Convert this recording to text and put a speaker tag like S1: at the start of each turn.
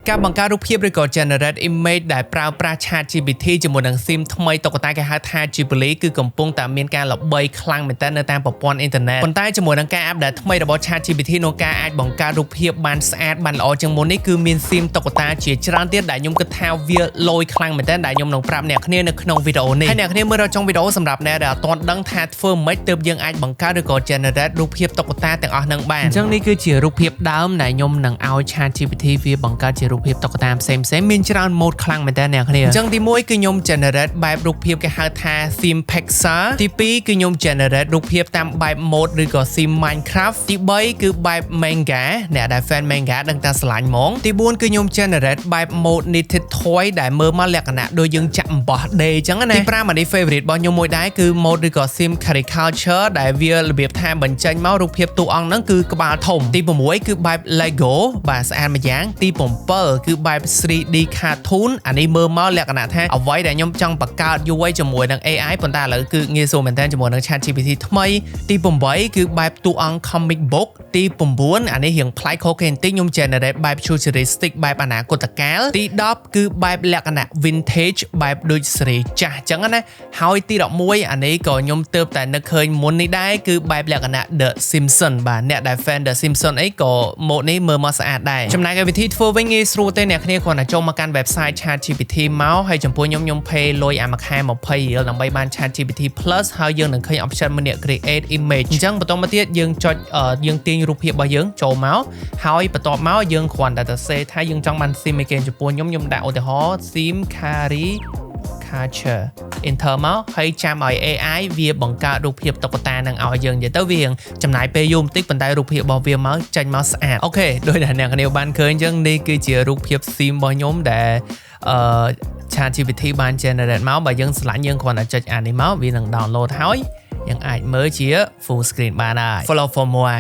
S1: ការបង្កើតរូបភាពឬក៏ generate image ដែលប្រើប្រាស់ ChatGPT ជាមួយនឹង theme ថ្មីតុក្កតាគេហៅថា Ghibli គឺកំពុងតែមានការល្បីខ្លាំងមែនទែននៅតាមប្រព័ន្ធអ៊ីនធឺណិតប៉ុន្តែជាមួយនឹងការអាប់ដេតថ្មីរបស់ ChatGPT ក្នុងការអាចបង្កើតរូបភាពបានស្អាតបានល្អជាងមុននេះគឺមាន theme តុក្កតាជាច្រើនទៀតដែលខ្ញុំគិតថាវាលយខ្លាំងមែនទែនដែលខ្ញុំនឹងប្រាប់អ្នកគ្នានៅក្នុងវីដេអូនេះហើយអ្នកគ្នាមើលដល់ចុងវីដេអូសម្រាប់អ្នកដែលអត់ទាន់ដឹងថាធ្វើម៉េចទើបយើងអាចបង្កើតឬក៏ generate រូបភាពតុក្កតាទាំងអស់ហ្នឹងបានអញ្ចឹងនេះគឺជារូបភាពដើមដែលខ្ញុំនឹងឲ្យ ChatGPT វាបង្កើតជារូបភាពតុក្កតាផ្សេងៗមានច្រើន mode ខ្លាំងមែនតើអ្នកគ្នាអញ្ចឹងទី1គឺខ្ញុំ generate បែបរូបភាពគេហៅថា theme Pixar ទី2គឺខ្ញុំ generate រូបភាពតាមបែប mode ឬក៏ theme Minecraft ទី3គឺបែប manga អ្នកដែល fan manga ដឹងតែស្រឡាញ់ហ្មងទី4គឺខ្ញុំ generate បែប mode knitted toy ដែលមើលមកលក្ខណៈដូចយើងចាក់អំបោះដេរអញ្ចឹងណាទី5អានេះ favorite របស់ខ្ញុំមួយដែរគឺ mode ឬក៏ theme caricature ដែលវារបៀបថាបញ្ចេញមករូបភាពតួអង្គហ្នឹងគឺក្បាលធំទី6គឺបែប Lego បាទស្អាតម្យ៉ាងទី7គឺបែប 3D cartoon អានេះមើលមកលក្ខណៈថាអ្វីដែលខ្ញុំចង់បង្កើតយូរជាមួយនឹង AI ប៉ុន្តែឥឡូវគឺងាយស្រួលមែនតើជាមួយនឹង ChatGPT ថ្មីទី8គឺបែបតួអង្គ comic book ទី9អានេះរៀងប្លែកខុសគេបន្តិចខ្ញុំ generate បែប futuristic បែបអនាគតកាលទី10គឺបែបលក្ខណៈ vintage បែបដូចសេរីចាស់អញ្ចឹងណាហើយទី11អានេះក៏ខ្ញុំទើបតែនឹកឃើញមុននេះដែរគឺបែបលក្ខណៈ The Simpsons បាទអ្នកដែល fan The Simpsons អីក៏ mode នេះមើលមកស្អាតដែរចំណែកឯវិធីធ្វើវិញងាយស្រួលទេអ្នកគ្នាគ្រាន់តែចូលមកកាន់ website ChatGPT មកហើយចំពោះខ្ញុំ pay លុយអាមួយខែ20រៀលដើម្បីបាន ChatGPT Plus ហើយយើងនឹងឃើញ option មួយនេះ create image អញ្ចឹងបន្តមកទៀតយើងចុចយើងទាញរូបភាពរបស់យើងចូលមកហើយបន្ទាប់មកយើងគ្រាន់តែទៅ say ថាយើងចង់បាន theme ឯគេចំពោះខ្ញុំដាក់ឧទាហរណ៍ theme caricature enter មកហើយចាំឲ្យ AI វាបង្កើតរូបភាពតុក្កតានឹងឲ្យយើងនិយាយទៅវាចំណាយពេលយូរបន្តិចប៉ុន្តែរូបភាពរបស់វាមកចេញមកស្អាតអូខេដោយដែលអ្នកគ្នាបានឃើញអញ្ចឹងនេះគឺជារូបភាព theme របស់ខ្ញុំដែលChatGPT បាន generate មកបើយើងស្រឡាញ់យើងគ្រាន់តែចុចអានេះមកវានឹង download ហើយយើងអាចមើលជា full screen បានហើយ follow for more